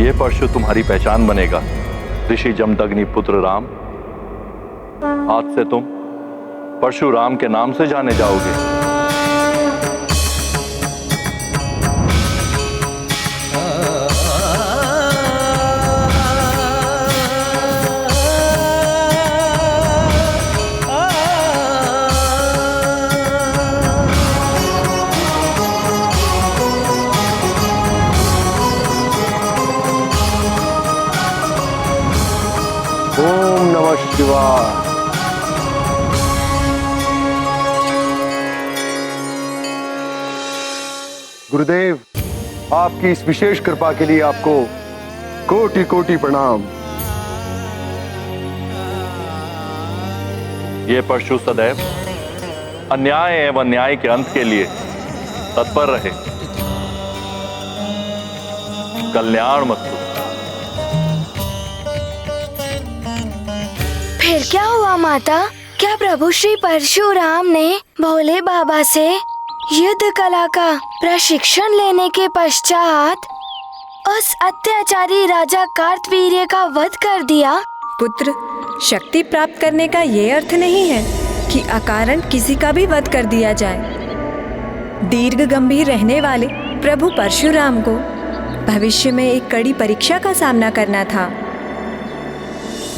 ये परशु तुम्हारी पहचान बनेगा, ऋषि जमदग्नि पुत्र राम। आज से तुम परशुराम के नाम से जाने जाओगे। ओम नमः शिवाय। गुरुदेव, आपकी इस विशेष कृपा के लिए आपको कोटि कोटि प्रणाम। ये परशु सदैव अन्याय एवं न्याय के अंत के लिए तत्पर रहे। कल्याण मस्तु। फिर क्या हुआ माता? क्या प्रभु श्री परशुराम ने भोले बाबा से युद्ध कला का प्रशिक्षण लेने के पश्चात उस अत्याचारी राजा कार्तवीर्य का वध कर दिया? पुत्र, शक्ति प्राप्त करने का ये अर्थ नहीं है कि अकारण किसी का भी वध कर दिया जाए। दीर्घ गंभीर रहने वाले प्रभु परशुराम को भविष्य में एक कड़ी परीक्षा का सामना करना था।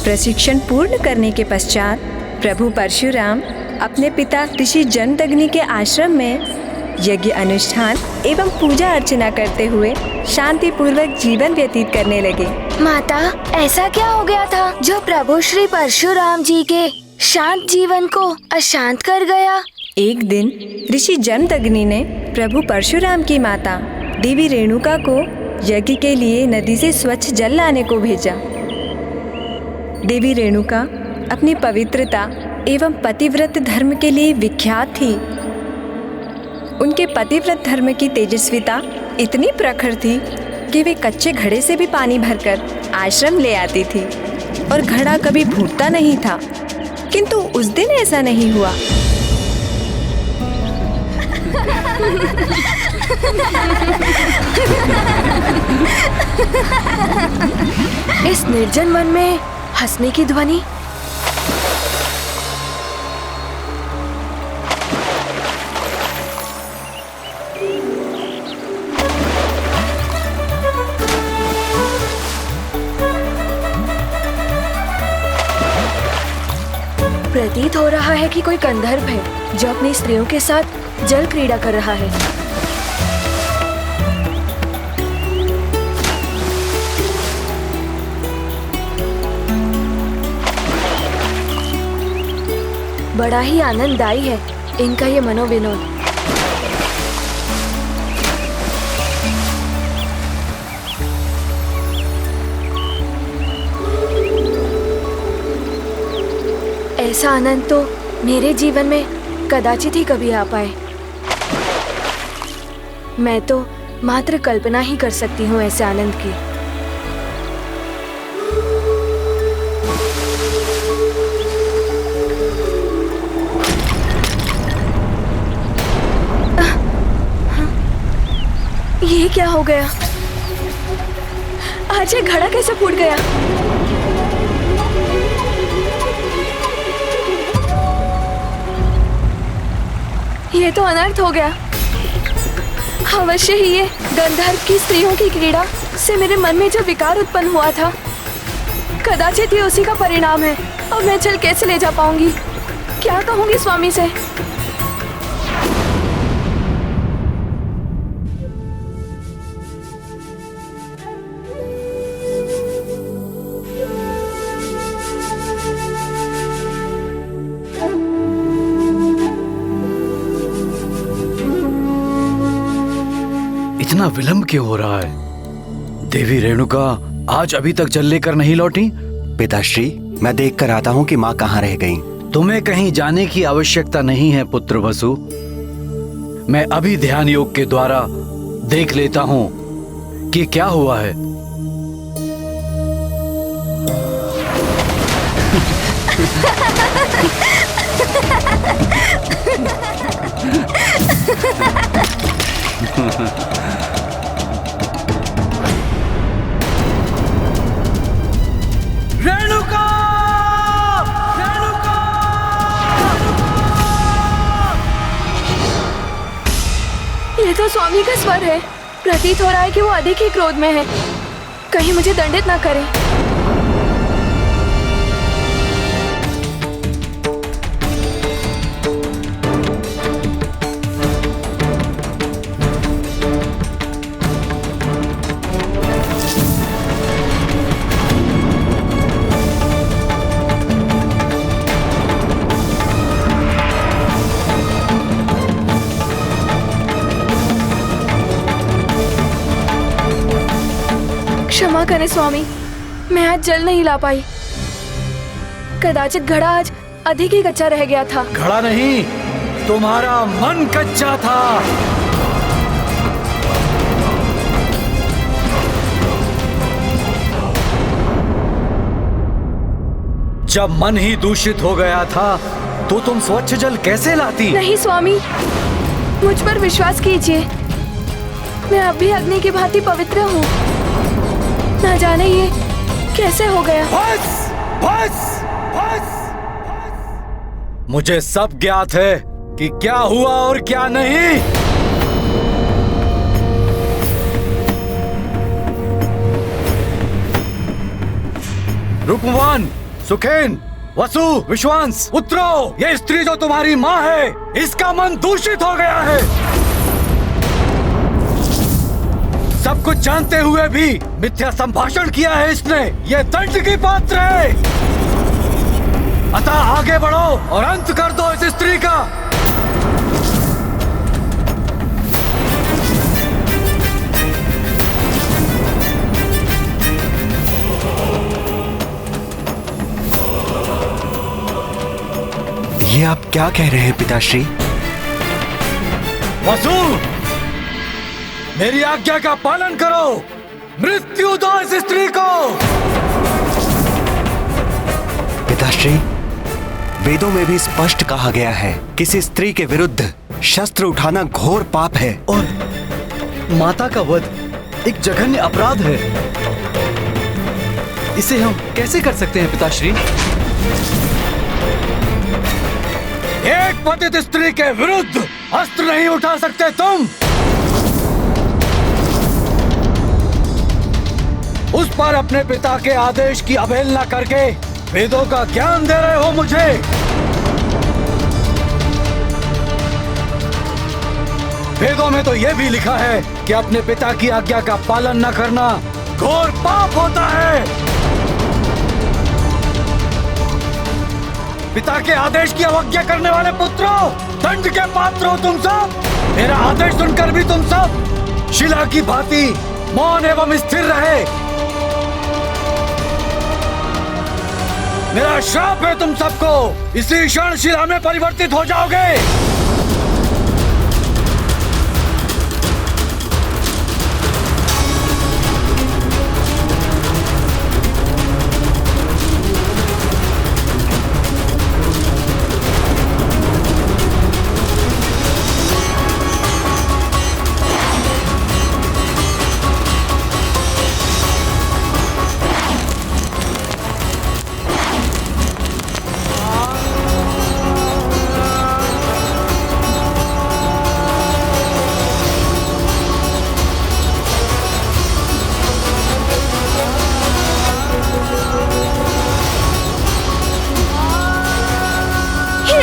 प्रशिक्षण पूर्ण करने के पश्चात प्रभु परशुराम अपने पिता ऋषि जमदग्नि के आश्रम में यज्ञ अनुष्ठान एवं पूजा अर्चना करते हुए शांति पूर्वक जीवन व्यतीत करने लगे। माता, ऐसा क्या हो गया था जो प्रभु श्री परशुराम जी के शांत जीवन को अशांत कर गया? एक दिन ऋषि जमदग्नि ने प्रभु परशुराम की माता देवी रेणुका को यज्ञ के लिए नदी से स्वच्छ जल लाने को भेजा। देवी रेणुका अपनी पवित्रता एवं पतिव्रत धर्म के लिए विख्यात थी। उनके पतिव्रत धर्म की तेजस्विता इतनी प्रखर थी कि वे कच्चे घड़े से भी पानी भरकर आश्रम ले आती थी और घड़ा कभी फूटता नहीं था। किंतु उस दिन ऐसा नहीं हुआ। इस निर्जन वन में हंसने की ध्वनि। प्रतीत हो रहा है कि कोई गंधर्व है जो अपनी स्त्रियों के साथ जल क्रीड़ा कर रहा है। बड़ा ही आनंददायी है इनका ये मनोविनोद। ऐसा आनंद तो मेरे जीवन में कदाचित ही कभी आ पाए। मैं तो मात्र कल्पना ही कर सकती हूँ ऐसे आनंद की। ये क्या हो गया? आज ये घड़ा कैसे फूट गया? ये तो अनर्थ हो गया। अवश्य ही ये गंधर्व की स्त्रियों की क्रीड़ा से मेरे मन में जो विकार उत्पन्न हुआ था, कदाचित ही उसी का परिणाम है। अब मैं जल कैसे ले जा पाऊंगी? क्या कहूंगी स्वामी से? इतना विलंब क्यों हो रहा है? देवी रेणुका आज अभी तक जल लेकर नहीं लौटी? पिताश्री, मैं देख कर आता हूँ कि माँ कहाँ रह गईं। तुम्हें कहीं जाने की आवश्यकता नहीं है पुत्र वसु। मैं अभी ध्यान योग के द्वारा देख लेता हूँ कि क्या हुआ है। स्वामी का स्वर है। प्रतीत हो रहा है कि वो अधिक ही क्रोध में है। कहीं मुझे दंडित ना करे। क्षमा करें स्वामी, मैं आज जल नहीं ला पाई। कदाचित घड़ा आज अधिक ही कच्चा रह गया था। घड़ा नहीं, तुम्हारा मन कच्चा था। जब मन ही दूषित हो गया था तो तुम स्वच्छ जल कैसे लाती? नहीं स्वामी, मुझ पर विश्वास कीजिए, मैं अब भी अग्नि की भांति पवित्र हूँ। ना जाने ये कैसे हो गया। बस, बस, बस। मुझे सब ज्ञात है कि क्या हुआ और क्या नहीं। रूपवान, सुखेन, वसु, विश्वास, उतरो। ये स्त्री जो तुम्हारी माँ है, इसका मन दूषित हो गया है। सब कुछ जानते हुए भी मिथ्या संभाषण किया है इसने। ये दंड की पात्र है। अतः आगे बढ़ो और अंत कर दो इस स्त्री का। ये आप क्या कह रहे हैं पिताश्री? वसु, मेरी आज्ञा का पालन करो। मृत्यु दो इस स्त्री को। पिताश्री, वेदों में भी स्पष्ट कहा गया है, किसी स्त्री के विरुद्ध शस्त्र उठाना घोर पाप है। और माता का वध एक जघन्य अपराध है। इसे हम कैसे कर सकते हैं पिताश्री? एक पतित स्त्री के विरुद्ध अस्त्र नहीं उठा सकते तुम। उस पर अपने पिता के आदेश की अवहेलना करके वेदों का ज्ञान दे रहे हो मुझे। वेदों में तो यह भी लिखा है कि अपने पिता की आज्ञा का पालन न करना घोर पाप होता है। पिता के आदेश की अवज्ञा करने वाले पुत्रों, दंड के पात्र हो तुम सब। मेरा आदेश सुनकर भी तुम सब शिला की भांति मौन एवं स्थिर रहे। मेरा श्राप है तुम सबको, इसी क्षण शिला में परिवर्तित हो जाओगे।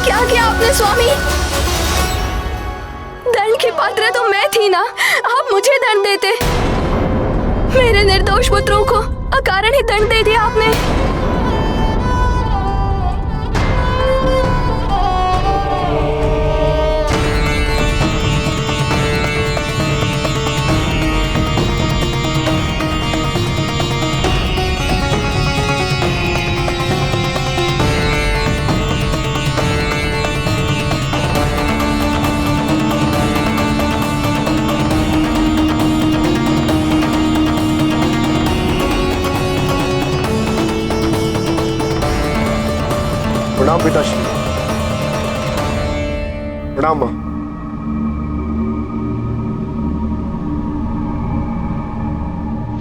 क्या किया आपने स्वामी? दंड की पात्र तो मैं थी ना, आप मुझे दंड देते। मेरे निर्दोष पुत्रों को अकारण ही दंड दे दिया आपने। प्रणाम पिताश्री। प्रणाम मां।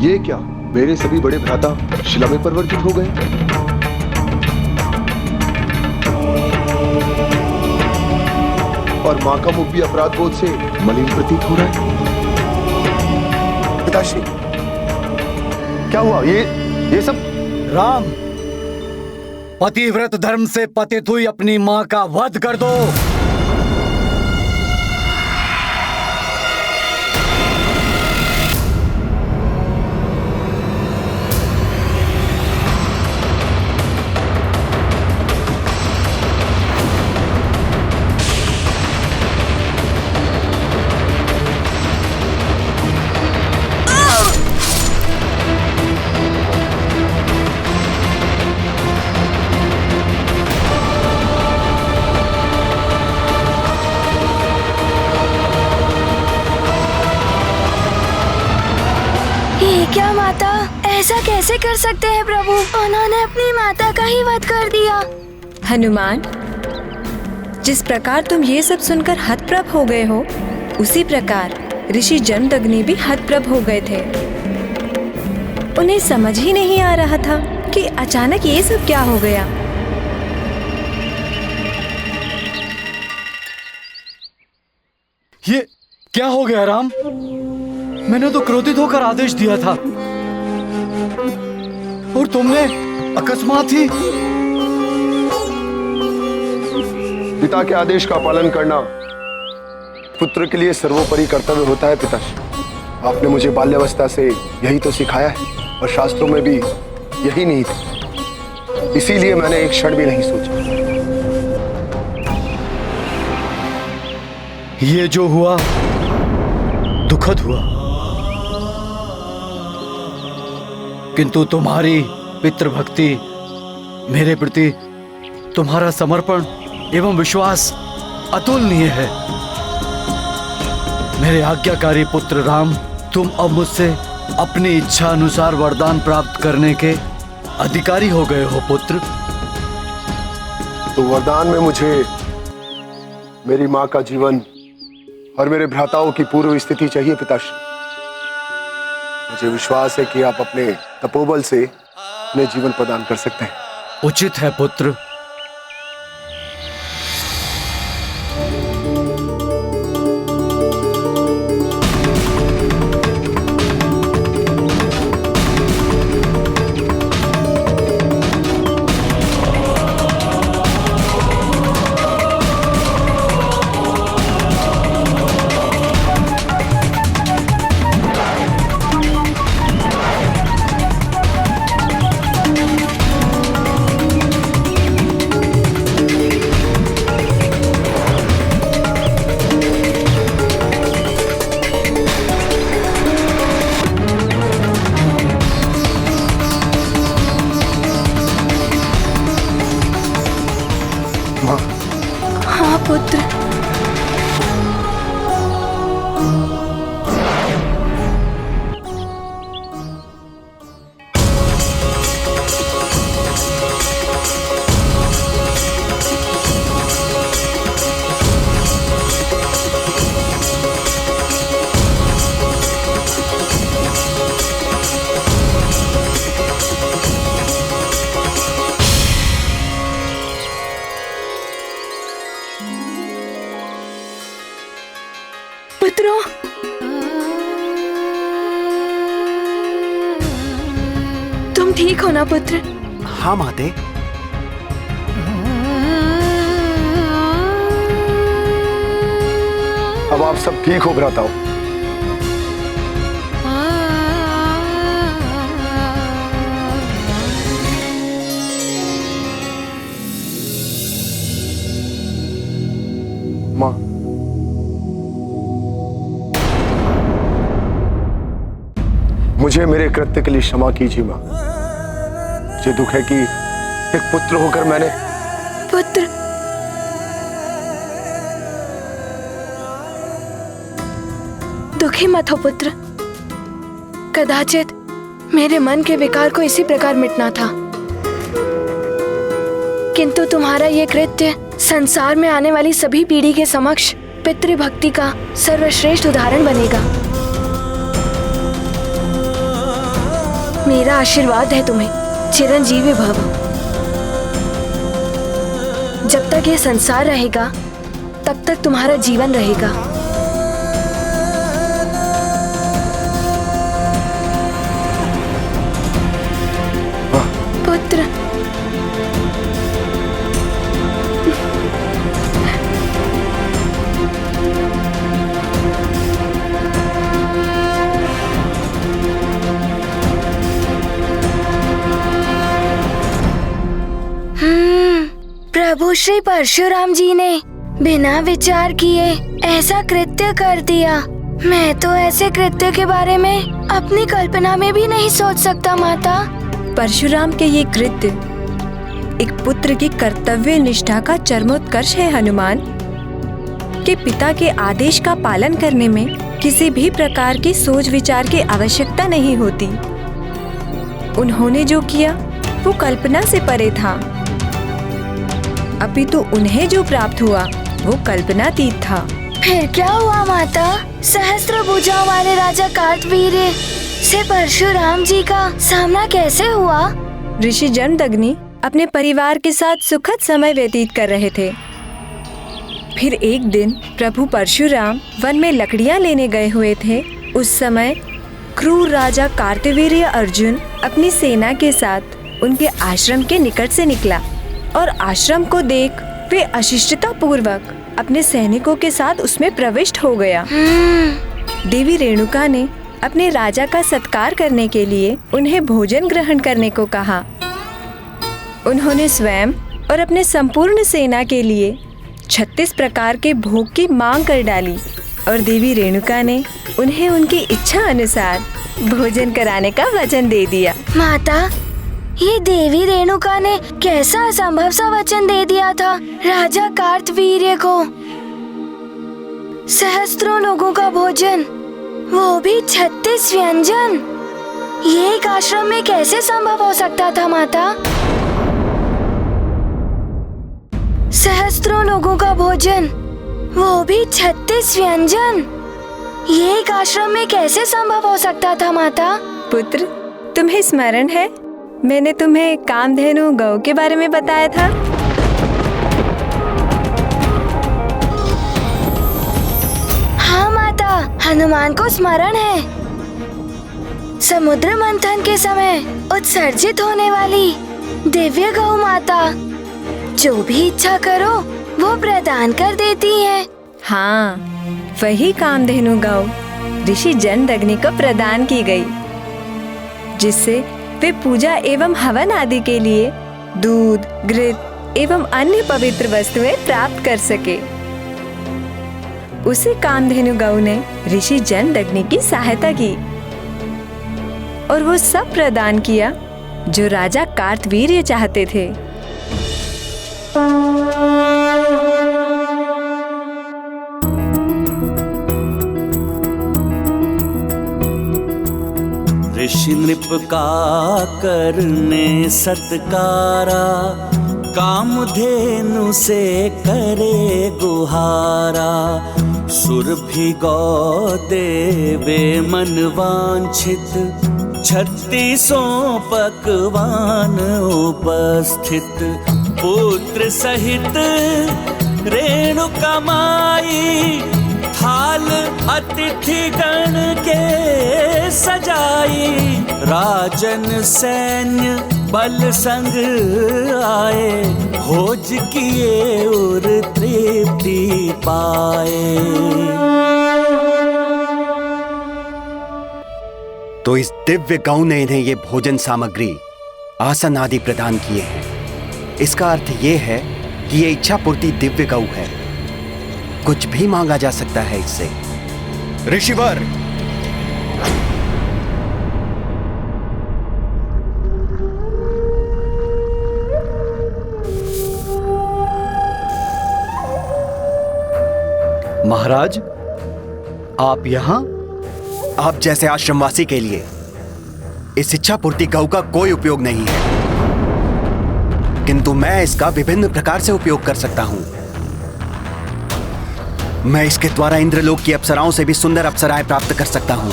ये क्या, मेरे सभी बड़े भ्राता शिला में परिवर्तित हो गए? और मां का मुख भी अपराध बोध से मलिन प्रतीत हो रहा है। पिताश्री, क्या हुआ? ये सब? राम, पतिव्रत धर्म से पतित हुई अपनी मां का वध कर दो। क्या माता, ऐसा कैसे कर सकते हैं प्रभु? उन्होंने अपनी माता का ही वध कर दिया। हनुमान, जिस प्रकार तुम ये सब सुनकर हतप्रभ हो गए हो, उसी प्रकार ऋषि जमदग्नि भी हतप्रभ हो गए थे। उन्हें समझ ही नहीं आ रहा था कि अचानक ये सब क्या हो गया। ये क्या हो गया राम? मैंने तो क्रोधित होकर आदेश दिया था और तुमने अकस्मात ही। पिता के आदेश का पालन करना पुत्र के लिए सर्वोपरि कर्तव्य होता है पिताश्री। आपने मुझे बाल्यावस्था से यही तो सिखाया है और शास्त्रों में भी यही नहीं था। इसीलिए मैंने एक क्षण भी नहीं सोचा। ये जो हुआ दुखद हुआ, किंतु तुम्हारी पितृभक्ति, मेरे प्रति तुम्हारा समर्पण एवं विश्वास अतुलनीय है। मेरे आज्ञाकारी पुत्र राम, तुम अब मुझसे अपनी इच्छा अनुसार वरदान प्राप्त करने के अधिकारी हो गए हो पुत्र। तो वरदान में मुझे मेरी मां का जीवन और मेरे भ्राताओं की पूर्व स्थिति चाहिए पिताश्री। मुझे विश्वास है कि आप अपने तपोबल से उन्हें जीवन प्रदान कर सकते हैं। उचित है पुत्र। हाँ पुत्र। पुत्रों, तुम ठीक हो ना पुत्र? हाँ माते। अब आप सब ठीक हो भ्राताओ? मां, मुझे मेरे कृत्य के लिए क्षमा कीजिए मां। मुझे दुख है कि एक पुत्र होकर मैंने। पुत्र, दुखी मत हो पुत्र। कदाचित मेरे मन के विकार को इसी प्रकार मिटना था, किंतु तुम्हारा ये कृत्य संसार में आने वाली सभी पीढ़ी के समक्ष पितृभक्ति का सर्वश्रेष्ठ उदाहरण बनेगा। मेरा आशीर्वाद है तुम्हें, चिरंजीवी भव। जब तक ये संसार रहेगा तब तक तुम्हारा जीवन रहेगा। प्रभु श्री परशुराम जी ने बिना विचार किए ऐसा कृत्य कर दिया। मैं तो ऐसे कृत्य के बारे में अपनी कल्पना में भी नहीं सोच सकता माता। परशुराम के ये कृत्य एक पुत्र की कर्तव्य निष्ठा का चरमोत्कर्ष है हनुमान। कि पिता के आदेश का पालन करने में किसी भी प्रकार की सोच विचार की आवश्यकता नहीं होती। उन्होंने जो किया वो कल्पना से परे था, अपितु उन्हें जो प्राप्त हुआ वो कल्पनातीत था। फिर क्या हुआ माता? सहस्त्र भुजाओं वाले राजा कार्तवीर्य से परशुराम जी का सामना कैसे हुआ? ऋषि जमदग्नि अपने परिवार के साथ सुखद समय व्यतीत कर रहे थे। फिर एक दिन प्रभु परशुराम वन में लकड़ियां लेने गए हुए थे। उस समय क्रूर राजा कार्तवीर्य अर्जुन अपनी सेना के साथ उनके आश्रम के निकट से निकला और आश्रम को देख वे अशिष्टता पूर्वक अपने सैनिकों के साथ उसमें प्रविष्ट हो गया। देवी रेणुका ने अपने राजा का सत्कार करने के लिए उन्हें भोजन ग्रहण करने को कहा। उन्होंने स्वयं और अपने संपूर्ण सेना के लिए 36 प्रकार के भोग की मांग कर डाली और देवी रेणुका ने उन्हें उनकी इच्छा अनुसार भोजन कराने का वचन दे दिया। माता, ये देवी रेणुका ने कैसा असंभव सा वचन दे दिया था राजा कार्तवीर्य को। सहस्त्रों लोगों का भोजन, वो भी 36 व्यंजन। ये एक आश्रम में कैसे संभव हो सकता था माता? सहस्त्रों लोगों का भोजन, वो भी 36 व्यंजन। ये एक आश्रम में कैसे संभव हो सकता था माता? पुत्र, तुम्हें स्मरण है मैंने तुम्हें कामधेनु गौ के बारे में बताया था? हाँ माता, हनुमान को स्मरण है। समुद्र मंथन के समय उत्सर्जित होने वाली दिव्य गौ माता, जो भी इच्छा करो वो प्रदान कर देती है। हाँ, वही कामधेनु गौ ऋषि जमदग्नि को प्रदान की गई, जिससे वे पूजा एवं हवन आदि के लिए दूध, घृत एवं अन्य पवित्र वस्तुएं प्राप्त कर सके। उसी कामधेनु गौ ने ऋषि जमदग्नि की सहायता की और वो सब प्रदान किया जो राजा कार्तवीर्य चाहते थे। ऋषि नृप का करने सत्कारा, कामधेनु से करे गुहारा। सुरभि गौ देवे मन वांछित, 36 पकवान उपस्थित। पुत्र सहित रेणुका माई, थाल अतिथि गण के सजाई। राजन सैन्य बल संग आए, भोज किए और तृप्ति पाए। तो इस दिव्य गौ ने इन्हें ये भोजन सामग्री, आसन आदि प्रदान किए हैं। इसका अर्थ ये है कि ये इच्छा पूर्ति दिव्य गौ है, कुछ भी मांगा जा सकता है इससे। ऋषिवर, महाराज, आप यहाँ? आप जैसे आश्रमवासी के लिए इस इच्छा पूर्ति गौ का कोई उपयोग नहीं है, किंतु मैं इसका विभिन्न प्रकार से उपयोग कर सकता हूं। मैं इसके द्वारा इंद्रलोक की अप्सराओं से भी सुंदर अप्सराएं प्राप्त कर सकता हूं।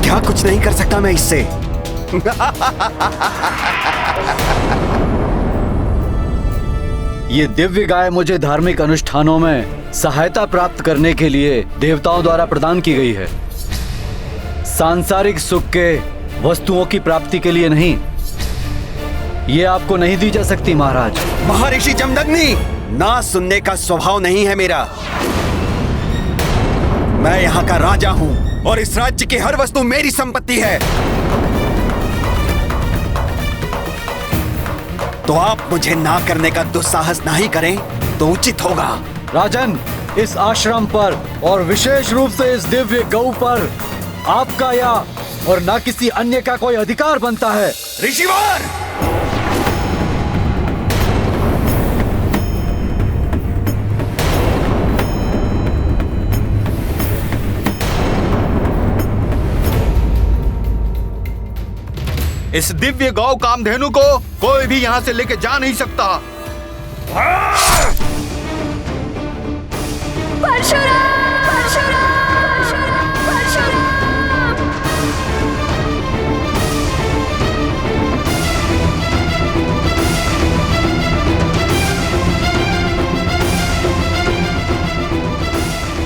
क्या कुछ नहीं कर सकता मैं इससे? ये दिव्य गाय मुझे धार्मिक अनुष्ठानों में सहायता प्राप्त करने के लिए देवताओं द्वारा प्रदान की गई है, सांसारिक सुख के वस्तुओं की प्राप्ति के लिए नहीं। ये आपको नहीं दी जा सकती महाराज। महर्षि जमदग्नि, ना सुनने का स्वभाव नहीं है मेरा। मैं यहाँ का राजा हूँ और इस राज्य की हर वस्तु मेरी संपत्ति है। तो आप मुझे ना करने का दुस्साहस नहीं करें तो उचित होगा। राजन, इस आश्रम पर और विशेष रूप से इस दिव्य गौ पर आपका या और ना किसी अन्य का कोई अधिकार बनता है। ऋषिवर! इस दिव्य गौ कामधेनु को कोई भी यहाँ से लेके जा नहीं सकता। परशुराम, परशुराम, परशुराम।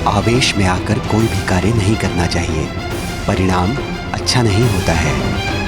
आवेश में आकर कोई भी कार्य नहीं करना चाहिए, परिणाम अच्छा नहीं होता है।